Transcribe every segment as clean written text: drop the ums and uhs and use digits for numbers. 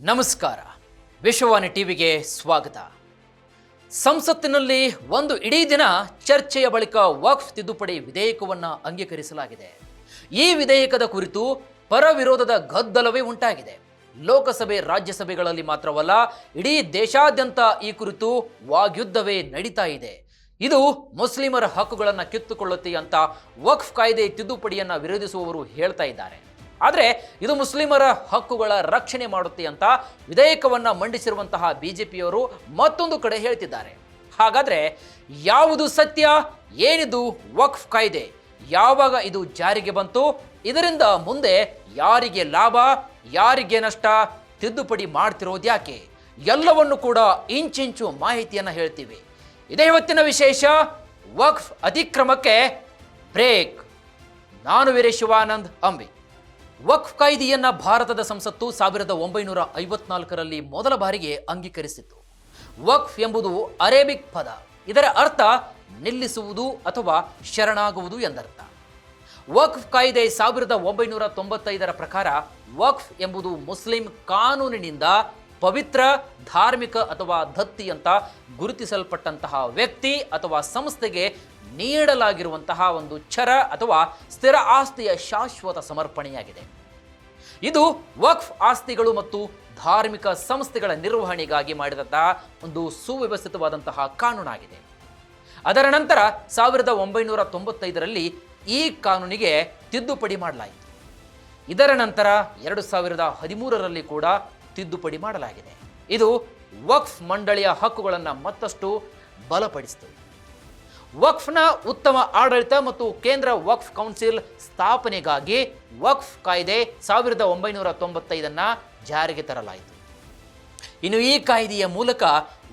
ನಮಸ್ಕಾರ. ವಿಶ್ವವಾಣಿ ಟಿವಿಗೆ ಸ್ವಾಗತ. ಸಂಸತ್ತಿನಲ್ಲಿ ಒಂದು ಇಡೀ ದಿನ ಚರ್ಚೆಯ ಬಳಿಕ ವಕ್ಫ್ ತಿದ್ದುಪಡಿ ವಿಧೇಯಕವನ್ನು ಅಂಗೀಕರಿಸಲಾಗಿದೆ. ಈ ವಿಧೇಯಕದ ಕುರಿತು ಪರವಿರೋಧದ ಗದ್ದಲವೇ ಉಂಟಾಗಿದೆ. ಲೋಕಸಭೆ ರಾಜ್ಯಸಭೆಗಳಲ್ಲಿ ಮಾತ್ರವಲ್ಲ, ಇಡೀ ದೇಶಾದ್ಯಂತ ಈ ಕುರಿತು ವಾಗ್ಯುದ್ಧವೇ ನಡೀತಾ ಇದೆ. ಇದು ಮುಸ್ಲಿಮರ ಹಕ್ಕುಗಳನ್ನು ಕಿತ್ತುಕೊಳ್ಳುತ್ತೆ ಅಂತ ವಕ್ಫ್ ಕಾಯ್ದೆ ತಿದ್ದುಪಡಿಯನ್ನು ವಿರೋಧಿಸುವವರು ಹೇಳ್ತಾ ಇದ್ದಾರೆ. ಆದರೆ ಇದು ಮುಸ್ಲಿಮರ ಹಕ್ಕುಗಳ ರಕ್ಷಣೆ ಮಾಡುತ್ತೆ ಅಂತ ವಿಧೇಯಕವನ್ನು ಮಂಡಿಸಿರುವಂತಹ ಬಿಜೆಪಿಯವರು ಮತ್ತೊಂದು ಕಡೆ ಹೇಳ್ತಿದ್ದಾರೆ. ಹಾಗಾದರೆ ಯಾವುದು ಸತ್ಯ? ಏನಿದು ವಕ್ಫ್ ಕಾಯ್ದೆ? ಯಾವಾಗ ಇದು ಜಾರಿಗೆ ಬಂತು? ಇದರಿಂದ ಮುಂದೆ ಯಾರಿಗೆ ಲಾಭ, ಯಾರಿಗೆ ನಷ್ಟ? ತಿದ್ದುಪಡಿ ಮಾಡ್ತಿರೋದು ಯಾಕೆ? ಎಲ್ಲವನ್ನು ಕೂಡ ಇಂಚಿಂಚು ಮಾಹಿತಿಯನ್ನು ಹೇಳ್ತೀವಿ. ಇದೇ ಇವತ್ತಿನ ವಿಶೇಷ. ವಕ್ಫ್ ಅತಿಕ್ರಮಕ್ಕೆ ಬ್ರೇಕ್. ನಾನು ವೀರೇಶ್ ಶಿವಾನಂದ್ ಅಂಬಿ. ವಕ್ಫ್ ಕಾಯ್ದೆಯನ್ನು ಭಾರತದ ಸಂಸತ್ತು 1954ರಲ್ಲಿ ಮೊದಲ ಬಾರಿಗೆ ಅಂಗೀಕರಿಸಿತ್ತು. ವಕ್ಫ್ ಎಂಬುದು ಅರೇಬಿಕ್ ಪದ. ಇದರ ಅರ್ಥ ನಿಲ್ಲಿಸುವುದು ಅಥವಾ ಶರಣಾಗುವುದು ಎಂದರ್ಥ. ವಕ್ಫ್ ಕಾಯ್ದೆ 1995ರ ಪ್ರಕಾರ ವಕ್ಫ್ ಎಂಬುದು ಮುಸ್ಲಿಂ ಕಾನೂನಿನಿಂದ ಪವಿತ್ರ, ಧಾರ್ಮಿಕ ಅಥವಾ ದತ್ತಿ ಅಂತ ಗುರುತಿಸಲ್ಪಟ್ಟಂತಹ ವ್ಯಕ್ತಿ ಅಥವಾ ಸಂಸ್ಥೆಗೆ ನೀಡಲಾಗಿರುವಂತಹ ಒಂದು ಚರ ಅಥವಾ ಸ್ಥಿರ ಆಸ್ತಿಯ ಶಾಶ್ವತ ಸಮರ್ಪಣೆಯಾಗಿದೆ. ಇದು ವಕ್ಫ್ ಆಸ್ತಿಗಳು ಮತ್ತು ಧಾರ್ಮಿಕ ಸಂಸ್ಥೆಗಳ ನಿರ್ವಹಣೆಗಾಗಿ ಮಾಡಿದಂತಹ ಒಂದು ಸುವ್ಯವಸ್ಥಿತವಾದಂತಹ ಕಾನೂನಾಗಿದೆ. ಅದರ ನಂತರ 1995ರಲ್ಲಿ ಈ ಕಾನೂನಿಗೆ ತಿದ್ದುಪಡಿ ಮಾಡಲಾಯಿತು. ಇದರ ನಂತರ 2013ರಲ್ಲಿ ಕೂಡ ತಿದ್ದುಪಡಿ ಮಾಡಲಾಗಿದೆ. ಇದು ವಕ್ಫ್ ಮಂಡಳಿಯ ಹಕ್ಕುಗಳನ್ನು ಮತ್ತಷ್ಟು ಬಲಪಡಿಸಿತು. ವಕ್ಫ್ನ ಉತ್ತಮ ಆಡಳಿತ ಮತ್ತು ಕೇಂದ್ರ ವಕ್ಫ್ ಕೌನ್ಸಿಲ್ ಸ್ಥಾಪನೆಗಾಗಿ ವಕ್ಫ್ ಕಾಯ್ದೆ 1995 ಜಾರಿಗೆ ತರಲಾಯಿತು. ಇನ್ನು ಈ ಕಾಯ್ದೆಯ ಮೂಲಕ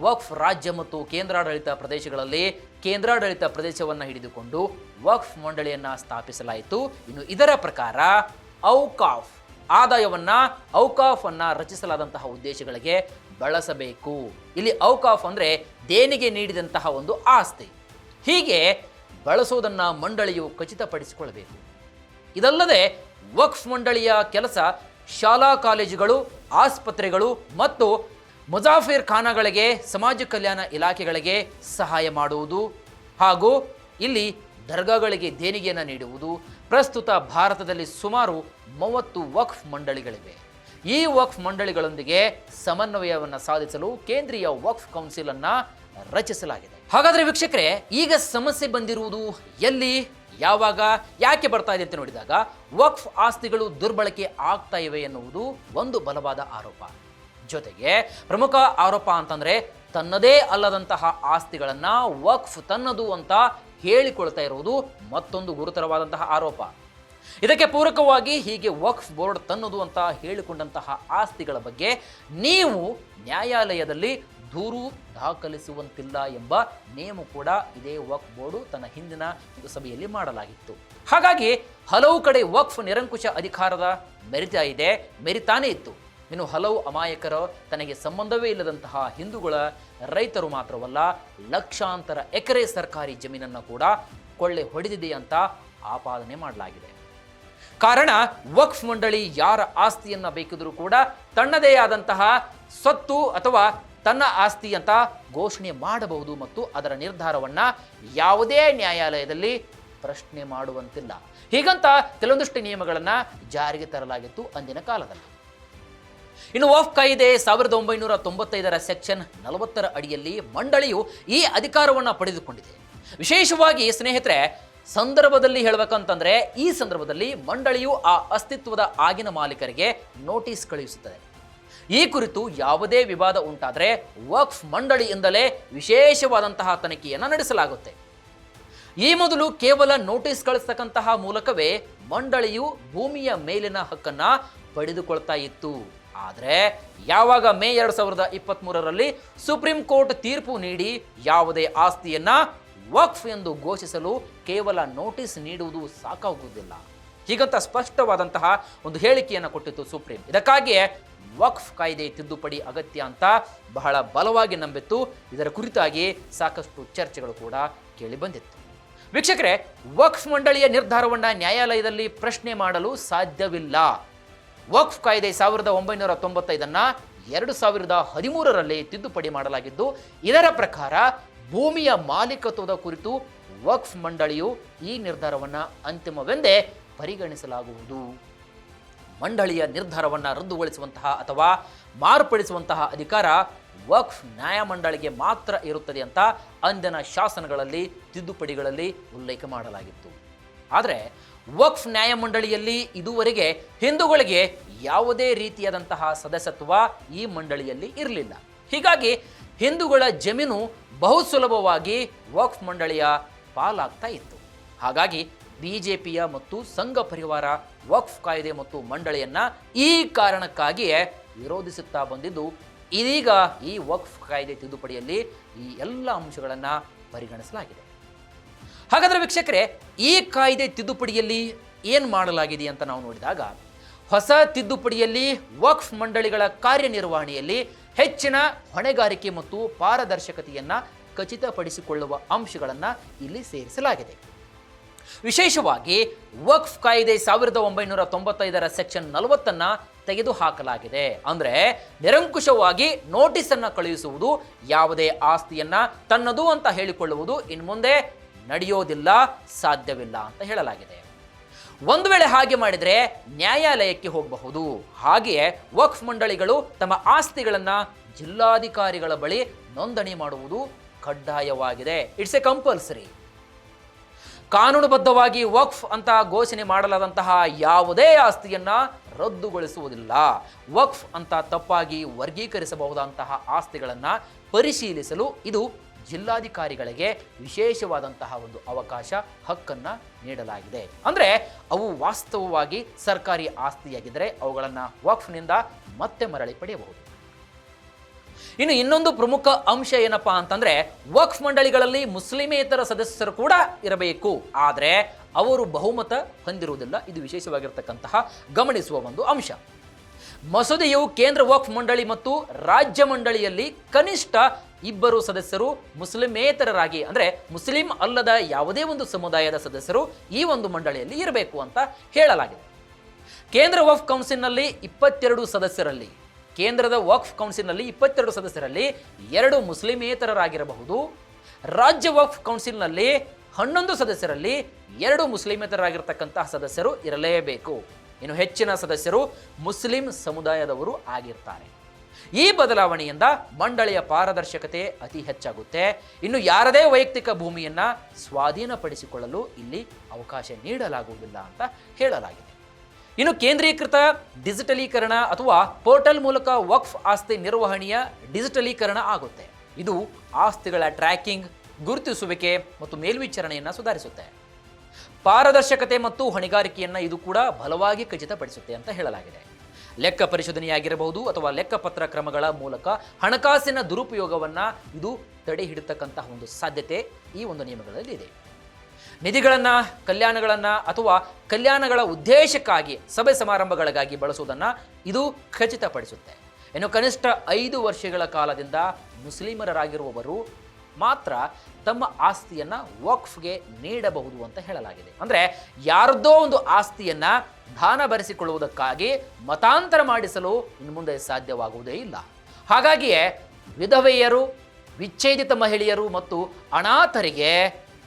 ವಕ್ಫ್ ರಾಜ್ಯ ಮತ್ತು ಕೇಂದ್ರಾಡಳಿತ ಪ್ರದೇಶಗಳಲ್ಲಿ ಕೇಂದ್ರಾಡಳಿತ ಪ್ರದೇಶವನ್ನು ಹಿಡಿದುಕೊಂಡು ವಕ್ಫ್ ಮಂಡಳಿಯನ್ನು ಸ್ಥಾಪಿಸಲಾಯಿತು. ಇನ್ನು ಇದರ ಪ್ರಕಾರ ಔಕಾಫ್ ಆದಾಯವನ್ನು ಔಕಾಫನ್ನು ರಚಿಸಲಾದಂತಹ ಉದ್ದೇಶಗಳಿಗೆ ಬಳಸಬೇಕು. ಇಲ್ಲಿ ಔಕಾಫ್ ಅಂದರೆ ದೇಣಿಗೆ ನೀಡಿದಂತಹ ಒಂದು ಆಸ್ತಿ. ಹೀಗೆ ಬಳಸೋದನ್ನು ಮಂಡಳಿಯು ಖಚಿತಪಡಿಸಿಕೊಳ್ಳಬೇಕು. ಇದಲ್ಲದೆ ವಕ್ಫ್ ಮಂಡಳಿಯ ಕೆಲಸ ಶಾಲಾ ಕಾಲೇಜುಗಳು, ಆಸ್ಪತ್ರೆಗಳು ಮತ್ತು ಮುಜಾಫಿರ್ ಖಾನಾಗಳಿಗೆ, ಸಮಾಜ ಕಲ್ಯಾಣ ಇಲಾಖೆಗಳಿಗೆ ಸಹಾಯ ಮಾಡುವುದು ಹಾಗೂ ಇಲ್ಲಿ ದರ್ಗಾಗಳಿಗೆ ದೇಣಿಗೆಯನ್ನು ನೀಡುವುದು. ಪ್ರಸ್ತುತ ಭಾರತದಲ್ಲಿ ಸುಮಾರು 30 ವಕ್ಫ್ ಮಂಡಳಿಗಳಿವೆ. ಈ ವಕ್ಫ್ ಮಂಡಳಿಗಳೊಂದಿಗೆ ಸಮನ್ವಯವನ್ನು ಸಾಧಿಸಲು ಕೇಂದ್ರೀಯ ವಕ್ಫ್ ಕೌನ್ಸಿಲ್ ಅನ್ನು ರಚಿಸಲಾಗಿದೆ. ಹಾಗಾದರೆ ವೀಕ್ಷಕರೇ, ಈಗ ಸಮಸ್ಯೆ ಬಂದಿರುವುದು ಎಲ್ಲಿ, ಯಾವಾಗ, ಯಾಕೆ ಬರ್ತಾ ಇದೆ ಅಂತ ನೋಡಿದಾಗ ವಕ್ಫ್ ಆಸ್ತಿಗಳು ದುರ್ಬಳಕೆ ಆಗ್ತಾ ಇವೆ ಎನ್ನುವುದು ಒಂದು ಬಲವಾದ ಆರೋಪ. ಜೊತೆಗೆ ಪ್ರಮುಖ ಆರೋಪ ಅಂತಂದ್ರೆ ತನ್ನದೇ ಅಲ್ಲದಂತಹ ಆಸ್ತಿಗಳನ್ನ ವಕ್ಫ್ ತನ್ನದು ಅಂತ ಹೇಳಿಕೊಳ್ತಾ ಇರುವುದು ಮತ್ತೊಂದು ಗುರುತರವಾದಂತಹ ಆರೋಪ. ಇದಕ್ಕೆ ಪೂರಕವಾಗಿ ಹೀಗೆ ವಕ್ಫ್ ಬೋರ್ಡ್ ತನ್ನದು ಅಂತ ಹೇಳಿಕೊಂಡಂತಹ ಆಸ್ತಿಗಳ ಬಗ್ಗೆ ನೀವು ನ್ಯಾಯಾಲಯದಲ್ಲಿ ದೂರು ದಾಖಲಿಸುವಂತಿಲ್ಲ ಎಂಬ ನೇಮ ಕೂಡ ಇದೇ ವಕ್ಫ್ ಬೋರ್ಡು ತನ್ನ ಹಿಂದಿನ ಸಭೆಯಲ್ಲಿ ಮಾಡಲಾಗಿತ್ತು. ಹಾಗಾಗಿ ಹಲವು ಕಡೆ ವಕ್ಫ್ ನಿರಂಕುಶ ಅಧಿಕಾರದ ಮೆರಿತಾನೇ ಇತ್ತು. ಇನ್ನು ಹಲವು ಅಮಾಯಕರು, ತನಗೆ ಸಂಬಂಧವೇ ಇಲ್ಲದಂತಹ ಹಿಂದೂಗಳ ರೈತರು ಮಾತ್ರವಲ್ಲ, ಲಕ್ಷಾಂತರ ಎಕರೆ ಸರ್ಕಾರಿ ಜಮೀನನ್ನು ಕೂಡ ಕೊಳ್ಳೆ ಹೊಡೆದಿದೆ ಅಂತ ಆಪಾದನೆ ಮಾಡಲಾಗಿದೆ. ಕಾರಣ ವಕ್ಫ್ ಮಂಡಳಿ ಯಾರ ಆಸ್ತಿಯನ್ನ ಬೇಕಿದ್ರೂ ಕೂಡ ತನ್ನದೇ ಆದಂತಹ ಸ್ವತ್ತು ಅಥವಾ ತನ್ನ ಆಸ್ತಿ ಅಂತ ಘೋಷಣೆ ಮಾಡಬಹುದು ಮತ್ತು ಅದರ ನಿರ್ಧಾರವನ್ನ ಯಾವುದೇ ನ್ಯಾಯಾಲಯದಲ್ಲಿ ಪ್ರಶ್ನೆ ಮಾಡುವಂತಿಲ್ಲ. ಹೀಗಂತ ಕೆಲವೊಂದಿಷ್ಟು ನಿಯಮಗಳನ್ನು ಜಾರಿಗೆ ತರಲಾಗಿತ್ತು ಅಂದಿನ ಕಾಲದಲ್ಲಿ. ಇನ್ನು ವಕ್ಫ್ ಕಾಯ್ದೆ 1995ರ ಸೆಕ್ಷನ್ 40ರ ಅಡಿಯಲ್ಲಿ ಮಂಡಳಿಯು ಈ ಅಧಿಕಾರವನ್ನು ಪಡೆದುಕೊಂಡಿದೆ. ವಿಶೇಷವಾಗಿ ಸ್ನೇಹಿತರೆ, ಸಂದರ್ಭದಲ್ಲಿ ಹೇಳಬೇಕಂತಂದ್ರೆ ಈ ಸಂದರ್ಭದಲ್ಲಿ ಮಂಡಳಿಯು ಆ ಅಸ್ತಿತ್ವದ ಆಗಿನ ಮಾಲೀಕರಿಗೆ ನೋಟಿಸ್ ಕಳುಹಿಸುತ್ತದೆ. ಈ ಕುರಿತು ಯಾವುದೇ ವಿವಾದ ಉಂಟಾದರೆ ವಕ್ಫ್ ಮಂಡಳಿಯಿಂದಲೇ ವಿಶೇಷವಾದಂತಹ ತನಿಖೆಯನ್ನು ನಡೆಸಲಾಗುತ್ತೆ. ಈ ಮೊದಲು ಕೇವಲ ನೋಟಿಸ್ ಕಳಿಸ್ತಕ್ಕಂತಹ ಮೂಲಕವೇ ಮಂಡಳಿಯು ಭೂಮಿಯ ಮೇಲಿನ ಹಕ್ಕನ್ನು ಪಡೆದುಕೊಳ್ತಾ ಇತ್ತು. ಆದರೆ ಯಾವಾಗ ಮೇ 2023ರಲ್ಲಿ ಸುಪ್ರೀಂ ಕೋರ್ಟ್ ತೀರ್ಪು ನೀಡಿ ಯಾವುದೇ ಆಸ್ತಿಯನ್ನ ವಕ್ಫ್ ಎಂದು ಘೋಷಿಸಲು ಕೇವಲ ನೋಟಿಸ್ ನೀಡುವುದು ಸಾಕಾಗುವುದಿಲ್ಲ, ಹೀಗಂತ ಸ್ಪಷ್ಟವಾದಂತಹ ಒಂದು ಹೇಳಿಕೆಯನ್ನು ಕೊಟ್ಟಿತ್ತು ಸುಪ್ರೀಂ. ಇದಕ್ಕಾಗಿಯೇ ವಕ್ಫ್ ಕಾಯ್ದೆ ತಿದ್ದುಪಡಿ ಅಗತ್ಯ ಅಂತ ಬಹಳ ಬಲವಾಗಿ ನಂಬಿತ್ತು. ಇದರ ಕುರಿತಾಗಿ ಸಾಕಷ್ಟು ಚರ್ಚೆಗಳು ಕೂಡ ಕೇಳಿ ಬಂದಿತ್ತು. ವೀಕ್ಷಕರೇ, ವಕ್ಫ್ ಮಂಡಳಿಯ ನಿರ್ಧಾರವನ್ನು ನ್ಯಾಯಾಲಯದಲ್ಲಿ ಪ್ರಶ್ನೆ ಮಾಡಲು ಸಾಧ್ಯವಿಲ್ಲ. ವಕ್ಫ್ ಕಾಯ್ದೆ 1995 2013ರಲ್ಲಿ ತಿದ್ದುಪಡಿ ಮಾಡಲಾಗಿದ್ದು, ಇದರ ಪ್ರಕಾರ ಭೂಮಿಯ ಮಾಲೀಕತ್ವದ ಕುರಿತು ವಕ್ಫ್ ಮಂಡಳಿಯು ಈ ನಿರ್ಧಾರವನ್ನು ಅಂತಿಮವೆಂದೇ ಪರಿಗಣಿಸಲಾಗುವುದು. ಮಂಡಳಿಯ ನಿರ್ಧಾರವನ್ನು ರದ್ದುಗೊಳಿಸುವಂತಹ ಅಥವಾ ಮಾರ್ಪಡಿಸುವಂತಹ ಅಧಿಕಾರ ವಕ್ಫ್ ನ್ಯಾಯಮಂಡಳಿಗೆ ಮಾತ್ರ ಇರುತ್ತದೆ ಅಂತ ಅಂದಿನ ಶಾಸನಗಳಲ್ಲಿ, ತಿದ್ದುಪಡಿಗಳಲ್ಲಿ ಉಲ್ಲೇಖ ಮಾಡಲಾಗಿತ್ತು. ಆದರೆ ವಕ್ಫ್ ನ್ಯಾಯಮಂಡಳಿಯಲ್ಲಿ ಇದುವರೆಗೆ ಹಿಂದೂಗಳಿಗೆ ಯಾವುದೇ ರೀತಿಯಾದಂತಹ ಸದಸ್ಯತ್ವ ಈ ಮಂಡಳಿಯಲ್ಲಿ ಇರಲಿಲ್ಲ. ಹೀಗಾಗಿ ಹಿಂದೂಗಳ ಜಮೀನು ಬಹು ಸುಲಭವಾಗಿ ವಕ್ಫ್ ಮಂಡಳಿಯ ಪಾಲಾಗ್ತಾ ಇತ್ತು. ಹಾಗಾಗಿ ಬಿಜೆಪಿಯ ಮತ್ತು ಸಂಘ ಪರಿವಾರ ವಕ್ಫ್ ಕಾಯ್ದೆ ಮತ್ತು ಮಂಡಳಿಯನ್ನ ಈ ಕಾರಣಕ್ಕಾಗಿಯೇ ವಿರೋಧಿಸುತ್ತಾ ಬಂದಿದ್ದು, ಇದೀಗ ಈ ವಕ್ಫ್ ಕಾಯ್ದೆ ತಿದ್ದುಪಡಿಯಲ್ಲಿ ಈ ಎಲ್ಲ ಅಂಶಗಳನ್ನು ಪರಿಗಣಿಸಲಾಗಿದೆ. ಹಾಗಾದರೆ ವೀಕ್ಷಕರೇ, ಈ ಕಾಯ್ದೆ ತಿದ್ದುಪಡಿಯಲ್ಲಿ ಏನು ಮಾಡಲಾಗಿದೆ ಅಂತ ನಾವು ನೋಡಿದಾಗ, ಹೊಸ ತಿದ್ದುಪಡಿಯಲ್ಲಿ ವಕ್ಫ್ ಮಂಡಳಿಗಳ ಕಾರ್ಯನಿರ್ವಹಣೆಯಲ್ಲಿ ಹೆಚ್ಚಿನ ಹೊಣೆಗಾರಿಕೆ ಮತ್ತು ಪಾರದರ್ಶಕತೆಯನ್ನು ಖಚಿತಪಡಿಸಿಕೊಳ್ಳುವ ಅಂಶಗಳನ್ನು ಇಲ್ಲಿ ಸೇರಿಸಲಾಗಿದೆ. ವಿಶೇಷವಾಗಿ ವಕ್ಫ್ ಕಾಯ್ದೆ 1995ರ ಸೆಕ್ಷನ್ 40 ತೆಗೆದುಹಾಕಲಾಗಿದೆ. ಅಂದರೆ ನಿರಂಕುಶವಾಗಿ ನೋಟಿಸ್ ಅನ್ನು ಕಳುಹಿಸುವುದು, ಯಾವುದೇ ಆಸ್ತಿಯನ್ನ ತನ್ನದು ಅಂತ ಹೇಳಿಕೊಳ್ಳುವುದು ಇನ್ನು ಮುಂದೆ ನಡೆಯೋದಿಲ್ಲ, ಸಾಧ್ಯವಿಲ್ಲ ಅಂತ ಹೇಳಲಾಗಿದೆ. ಒಂದು ವೇಳೆ ಹಾಗೆ ಮಾಡಿದರೆ ನ್ಯಾಯಾಲಯಕ್ಕೆ ಹೋಗಬಹುದು. ಹಾಗೆಯೇ ವಕ್ಫ್ ಮಂಡಳಿಗಳು ತಮ್ಮ ಆಸ್ತಿಗಳನ್ನು ಜಿಲ್ಲಾಧಿಕಾರಿಗಳ ಬಳಿ ನೋಂದಣಿ ಮಾಡುವುದು ಕಡ್ಡಾಯವಾಗಿದೆ. It's A compulsory. ಕಾನೂನುಬದ್ಧವಾಗಿ ವಕ್ಫ್ ಅಂತ ಘೋಷಣೆ ಮಾಡಲಾದಂತಹ ಯಾವುದೇ ಆಸ್ತಿಯನ್ನ ರದ್ದುಗೊಳಿಸುವುದಿಲ್ಲ. ವಕ್ಫ್ ಅಂತ ತಪ್ಪಾಗಿ ವರ್ಗೀಕರಿಸಬಹುದಂತಹ ಆಸ್ತಿಗಳನ್ನು ಪರಿಶೀಲಿಸಲು ಇದು ಜಿಲ್ಲಾಧಿಕಾರಿಗಳಿಗೆ ವಿಶೇಷವಾದಂತಹ ಒಂದು ಅವಕಾಶ, ಹಕ್ಕನ್ನು ನೀಡಲಾಗಿದೆ. ಅಂದರೆ ಅವು ವಾಸ್ತವವಾಗಿ ಸರ್ಕಾರಿ ಆಸ್ತಿಯಾಗಿದ್ದರೆ ಅವುಗಳನ್ನು ವಕ್ಫ್ನಿಂದ ಮತ್ತೆ ಮರಳಿ ಪಡೆಯಬಹುದು. ಇನ್ನು ಇನ್ನೊಂದು ಪ್ರಮುಖ ಅಂಶ ಏನಪ್ಪಾ ಅಂತಂದ್ರೆ, ವಕ್ಫ್ ಮಂಡಳಿಗಳಲ್ಲಿ ಮುಸ್ಲಿಮೇತರ ಸದಸ್ಯರು ಕೂಡ ಇರಬೇಕು, ಆದರೆ ಅವರು ಬಹುಮತ ಹೊಂದಿರುವುದಿಲ್ಲ. ಇದು ವಿಶೇಷವಾಗಿರ್ತಕ್ಕಂತಹ ಗಮನಿಸುವ ಒಂದು ಅಂಶ. ಮಸೂದೆಯು ಕೇಂದ್ರ ವಕ್ಫ್ ಮಂಡಳಿ ಮತ್ತು ರಾಜ್ಯ ಮಂಡಳಿಯಲ್ಲಿ ಕನಿಷ್ಠ 2 ಸದಸ್ಯರು ಮುಸ್ಲಿಮೇತರರಾಗಿ, ಅಂದರೆ ಮುಸ್ಲಿಂ ಅಲ್ಲದ ಯಾವುದೇ ಒಂದು ಸಮುದಾಯದ ಸದಸ್ಯರು ಈ ಒಂದು ಮಂಡಳಿಯಲ್ಲಿ ಇರಬೇಕು ಅಂತ ಹೇಳಲಾಗಿದೆ. ಕೇಂದ್ರ ವಕ್ಫ್ ಕೌನ್ಸಿಲ್ನಲ್ಲಿ 22 ಸದಸ್ಯರಲ್ಲಿ ಕೇಂದ್ರದ ವಕ್ಫ್ ಕೌನ್ಸಿಲ್ನಲ್ಲಿ 22 ಸದಸ್ಯರಲ್ಲಿ 2 ಮುಸ್ಲಿಮೇತರರಾಗಿರಬಹುದು. ರಾಜ್ಯ ವಕ್ಫ್ ಕೌನ್ಸಿಲ್ನಲ್ಲಿ 11 ಸದಸ್ಯರಲ್ಲಿ 2 ಮುಸ್ಲಿಮೇತರರಾಗಿರ್ತಕ್ಕಂತಹ ಸದಸ್ಯರು ಇರಲೇಬೇಕು. ಇನ್ನು ಹೆಚ್ಚಿನ ಸದಸ್ಯರು ಮುಸ್ಲಿಂ ಸಮುದಾಯದವರು ಆಗಿರ್ತಾರೆ. ಈ ಬದಲಾವಣೆಯಿಂದ ಮಂಡಳಿಯ ಪಾರದರ್ಶಕತೆ ಅತಿ ಹೆಚ್ಚಾಗುತ್ತೆ. ಇನ್ನು ಯಾರದೇ ವೈಯಕ್ತಿಕ ಭೂಮಿಯನ್ನ ಸ್ವಾಧೀನಪಡಿಸಿಕೊಳ್ಳಲು ಇಲ್ಲಿ ಅವಕಾಶ ನೀಡಲಾಗುವುದಿಲ್ಲ ಅಂತ ಹೇಳಲಾಗಿದೆ. ಇನ್ನು ಕೇಂದ್ರೀಕೃತ ಡಿಜಿಟಲೀಕರಣ ಅಥವಾ ಪೋರ್ಟಲ್ ಮೂಲಕ ವಕ್ಫ್ ಆಸ್ತಿ ನಿರ್ವಹಣೆಯ ಡಿಜಿಟಲೀಕರಣ ಆಗುತ್ತೆ. ಇದು ಆಸ್ತಿಗಳ ಟ್ರ್ಯಾಕಿಂಗ್, ಗುರುತಿಸುವಿಕೆ ಮತ್ತು ಮೇಲ್ವಿಚಾರಣೆಯನ್ನು ಸುಧಾರಿಸುತ್ತೆ. ಪಾರದರ್ಶಕತೆ ಮತ್ತು ಹೊಣೆಗಾರಿಕೆಯನ್ನು ಇದು ಕೂಡ ಬಲವಾಗಿ ಖಚಿತಪಡಿಸುತ್ತೆ ಅಂತ ಹೇಳಲಾಗಿದೆ. ಲೆಕ್ಕ ಪರಿಶೋಧನೆಯಾಗಿರಬಹುದು ಅಥವಾ ಲೆಕ್ಕಪತ್ರ ಕ್ರಮಗಳ ಮೂಲಕ ಹಣಕಾಸಿನ ದುರುಪಯೋಗವನ್ನು ಇದು ತಡೆ ಹಿಡಿತಕ್ಕಂತಹ ಒಂದು ಸಾಧ್ಯತೆ ಈ ಒಂದು ನಿಯಮಗಳಲ್ಲಿ ಇದೆ. ನಿಧಿಗಳನ್ನು, ಕಲ್ಯಾಣಗಳನ್ನು ಅಥವಾ ಕಲ್ಯಾಣಗಳ ಉದ್ದೇಶಕ್ಕಾಗಿ ಸಭೆ ಸಮಾರಂಭಗಳಿಗಾಗಿ ಬಳಸುವುದನ್ನು ಇದು ಖಚಿತಪಡಿಸುತ್ತೆ. ಇನ್ನು ಕನಿಷ್ಠ 5 ವರ್ಷಗಳ ಕಾಲದಿಂದ ಮುಸ್ಲಿಮರಾಗಿರುವವರು ಮಾತ್ರ ತಮ್ಮ ಆಸ್ತಿಯನ್ನು ವಕ್ಫ್ಗೆ ನೀಡಬಹುದು ಅಂತ ಹೇಳಲಾಗಿದೆ. ಅಂದರೆ ಯಾರದ್ದೋ ಒಂದು ಆಸ್ತಿಯನ್ನು ದಾನ ಬರೆಸಿಕೊಳ್ಳುವುದಕ್ಕಾಗಿ ಮತಾಂತರ ಮಾಡಿಸಲು ಇನ್ನು ಮುಂದೆ ಸಾಧ್ಯವಾಗುವುದೇ ಇಲ್ಲ. ಹಾಗಾಗಿಯೇ ವಿಧವೆಯರು, ವಿಚ್ಛೇದಿತ ಮಹಿಳೆಯರು ಮತ್ತು ಅನಾಥರಿಗೆ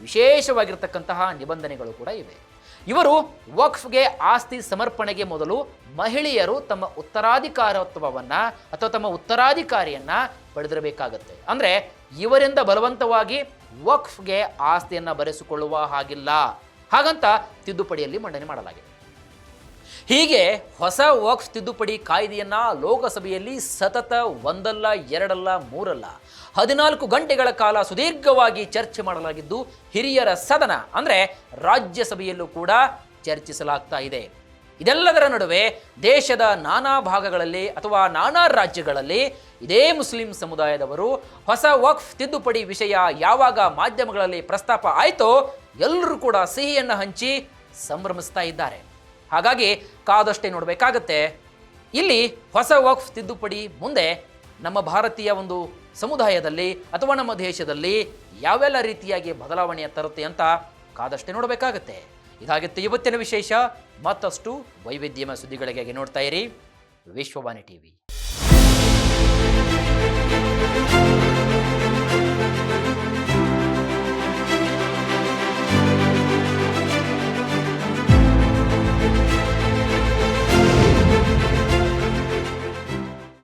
ವಿಶೇಷವಾಗಿರ್ತಕ್ಕಂತಹ ನಿಬಂಧನೆಗಳು ಕೂಡ ಇವೆ. ಇವರು ವಕ್ಫ್ಗೆ ಆಸ್ತಿ ಸಮರ್ಪಣೆಗೆ ಮೊದಲು ಮಹಿಳೆಯರು ತಮ್ಮ ಉತ್ತರಾಧಿಕಾರತ್ವವನ್ನು ಅಥವಾ ತಮ್ಮ ಉತ್ತರಾಧಿಕಾರಿಯನ್ನು ಪಡೆದಿರಬೇಕಾಗತ್ತೆ. ಅಂದರೆ ಇವರಿಂದ ಬಲವಂತವಾಗಿ ವಕ್ಫ್ಗೆ ಆಸ್ತಿಯನ್ನು ಬರೆಸಿಕೊಳ್ಳುವ ಹಾಗಿಲ್ಲ. ಹಾಗಂತ ತಿದ್ದುಪಡಿಯಲ್ಲಿ ಮಂಡನೆ ಮಾಡಲಾಗಿದೆ. ಹೀಗೆ ಹೊಸ ವಕ್ಫ್ ತಿದ್ದುಪಡಿ ಕಾಯ್ದೆಯನ್ನು ಲೋಕಸಭೆಯಲ್ಲಿ ಸತತ 1 ಅಲ್ಲ 2 ಅಲ್ಲ 3 ಅಲ್ಲ 14 ಗಂಟೆಗಳ ಕಾಲ ಸುದೀರ್ಘವಾಗಿ ಚರ್ಚೆ ಮಾಡಲಾಗಿದ್ದು, ಹಿರಿಯರ ಸದನ ಅಂದರೆ ರಾಜ್ಯಸಭೆಯಲ್ಲೂ ಕೂಡ ಚರ್ಚಿಸಲಾಗ್ತಾ ಇದೆ. ಇದೆಲ್ಲದರ ನಡುವೆ ದೇಶದ ನಾನಾ ಭಾಗಗಳಲ್ಲಿ ಅಥವಾ ನಾನಾ ರಾಜ್ಯಗಳಲ್ಲಿ ಇದೇ ಮುಸ್ಲಿಂ ಸಮುದಾಯದವರು ಹೊಸ ವಕ್ಫ್ ತಿದ್ದುಪಡಿ ವಿಷಯ ಯಾವಾಗ ಮಾಧ್ಯಮಗಳಲ್ಲಿ ಪ್ರಸ್ತಾಪ ಆಯಿತೋ ಎಲ್ಲರೂ ಕೂಡ ಸಿಹಿಯನ್ನು ಹಂಚಿ ಸಂಭ್ರಮಿಸ್ತಾ ಇದ್ದಾರೆ. ಹಾಗಾಗಿ ಕಾದಷ್ಟೇ ನೋಡಬೇಕಾಗತ್ತೆ. ಇಲ್ಲಿ ಹೊಸ ವಕ್ಫ್ ತಿದ್ದುಪಡಿ ಮುಂದೆ ನಮ್ಮ ಭಾರತೀಯ ಒಂದು ಸಮುದಾಯದಲ್ಲಿ ಅಥವಾ ನಮ್ಮ ದೇಶದಲ್ಲಿ ಯಾವೆಲ್ಲ ರೀತಿಯಾಗಿ ಬದಲಾವಣೆಯ ತರುತ್ತೆ ಅಂತ ಕಾದಷ್ಟೇ ನೋಡಬೇಕಾಗತ್ತೆ. ಇದಾಗಿತ್ತು ಇವತ್ತಿನ ವಿಶೇಷ. ಮತ್ತಷ್ಟು ವೈವಿಧ್ಯಮಯ ಸುದ್ದಿಗಳಿಗಾಗಿ ನೋಡ್ತಾ ಇರಿ ವಿಶ್ವವಾಣಿ ಟಿವಿ. ಧನ್ಯವಾದಗಳು.